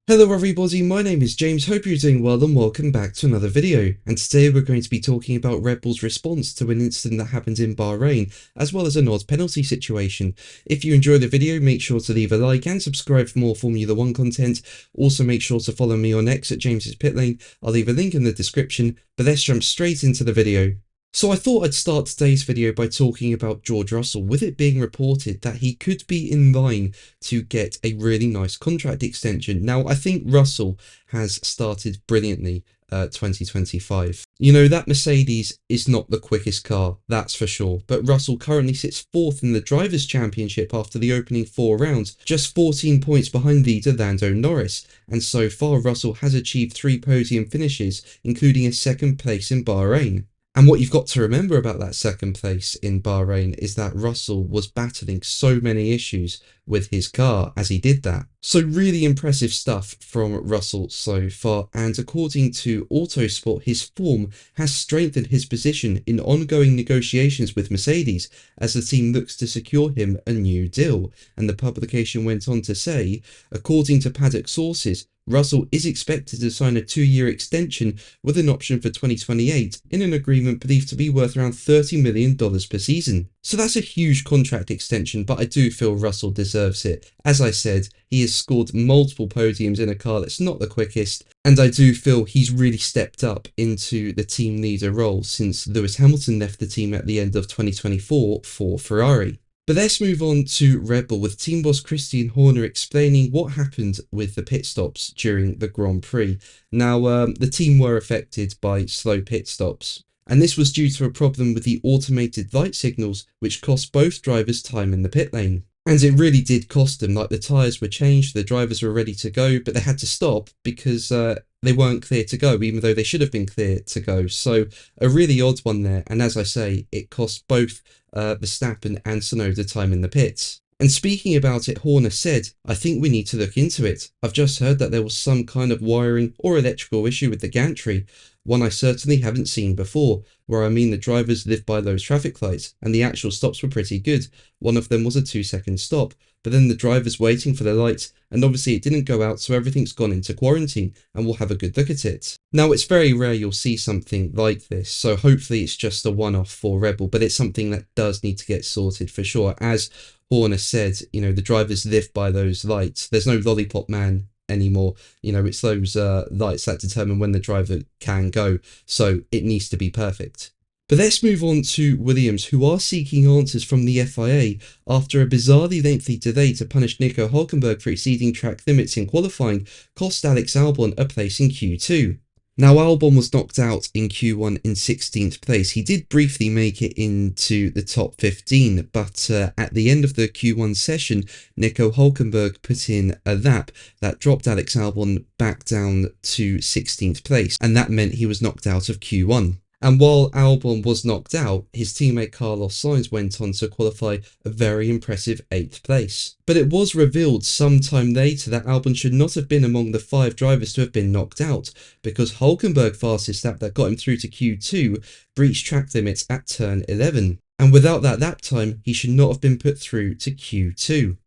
Hello everybody, my name is James, hope you're doing well and welcome back to another video. And today we're going to be talking about Red Bull's response to an incident that happened in Bahrain, as well as an odd penalty situation. If you enjoy the video, make sure to leave a like and subscribe for more Formula 1 content. Also make sure to follow me on X at James's Pit Lane. I'll leave a link in the description, but let's jump straight into the video. So I thought I'd start today's video by talking about George Russell, with it being reported that he could be in line to get a really nice contract extension. Now, I think Russell has started brilliantly 2025. You know, that Mercedes is not the quickest car, that's for sure, but Russell currently sits fourth in the Drivers' Championship after the opening 4 rounds, just 14 points behind leader Lando Norris, and so far Russell has achieved 3 podium finishes, including a second place in Bahrain. And what you've got to remember about that second place in Bahrain is that Russell was battling so many issues with his car as he did that. So really impressive stuff from Russell so far, and according to Autosport, his form has strengthened his position in ongoing negotiations with Mercedes as the team looks to secure him a new deal. And the publication went on to say, according to paddock sources, Russell is expected to sign a 2-year extension with an option for 2028 in an agreement believed to be worth around $30 million per season. So that's a huge contract extension, but I do feel Russell deserves it. As I said, he has scored multiple podiums in a car that's not the quickest, and I do feel he's really stepped up into the team leader role since Lewis Hamilton left the team at the end of 2024 for Ferrari. But let's move on to Red Bull, with team boss Christian Horner explaining what happened with the pit stops during the Grand Prix. Now, the team were affected by slow pit stops, and this was due to a problem with the automated light signals, which cost both drivers time in the pit lane. And it really did cost them, like the tyres were changed, the drivers were ready to go, but they had to stop because they weren't clear to go, even though they should have been clear to go. So a really odd one there, and as I say, it cost both Verstappen and Tsunoda time in the pits. And speaking about it, Horner said, "I think we need to look into it. I've just heard that there was some kind of wiring or electrical issue with the gantry, one I certainly haven't seen before, where I mean the drivers live by those traffic lights, and the actual stops were pretty good. One of them was a 2-second stop, but then the driver's waiting for the lights, and obviously it didn't go out, so everything's gone into quarantine, and we'll have a good look at it." Now, it's very rare you'll see something like this, so hopefully it's just a one-off for Red Bull, but it's something that does need to get sorted for sure. As Horner said, you know, the drivers live by those lights. There's no lollipop man anymore. You know, it's those lights that determine when the driver can go, so it needs to be perfect. But let's move on to Williams, who are seeking answers from the FIA after a bizarrely lengthy delay to punish Nico Hülkenberg for exceeding track limits in qualifying cost Alex Albon a place in Q2. Now, Albon was knocked out in Q1 in 16th place. He did briefly make it into the top 15, but at the end of the Q1 session, Nico Hülkenberg put in a lap that dropped Alex Albon back down to 16th place, and that meant he was knocked out of Q1. And while Albon was knocked out, his teammate Carlos Sainz went on to qualify a very impressive 8th place. But it was revealed sometime later that Albon should not have been among the 5 drivers to have been knocked out, because Hülkenberg's fastest lap that got him through to Q2 breached track limits at turn 11. And without that lap time, he should not have been put through to Q2.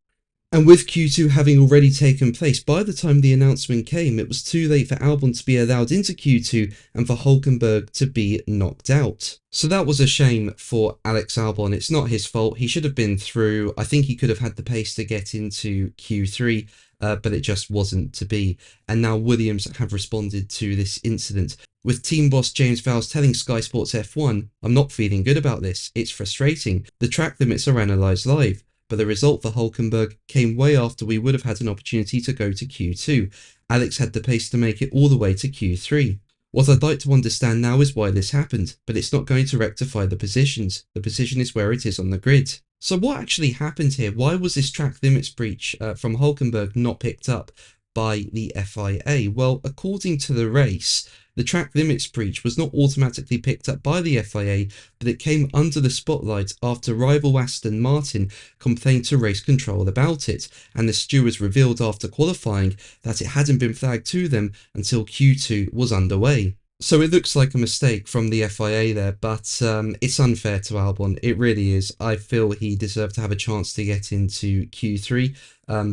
And with Q2 having already taken place, by the time the announcement came, it was too late for Albon to be allowed into Q2 and for Hülkenberg to be knocked out. So that was a shame for Alex Albon. It's not his fault. He should have been through. I think he could have had the pace to get into Q3, but it just wasn't to be. And now Williams have responded to this incident, with team boss James Vowles telling Sky Sports F1, "I'm not feeling good about this. It's frustrating. The track limits are analysed live. But the result for Hülkenberg came way after we would have had an opportunity to go to Q2. Alex had the pace to make it all the way to Q3. What I'd like to understand now is why this happened, but it's not going to rectify the positions. The position is where it is on the grid." So what actually happened here? Why was this track limits breach from Hülkenberg not picked up by the FIA? Well, according to the race, the track limits breach was not automatically picked up by the FIA, but it came under the spotlight after rival Aston Martin complained to race control about it, and the stewards revealed after qualifying that it hadn't been flagged to them until Q2 was underway. So it looks like a mistake from the FIA there, but it's unfair to Albon. It really is. I feel he deserved to have a chance to get into Q3,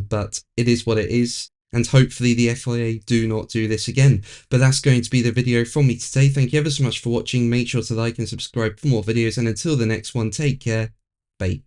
but it is what it is. and hopefully the FIA do not do this again. But that's going to be the video from me today. Thank you ever so much for watching. Make sure to like and subscribe for more videos, and until the next one, take care. Bye.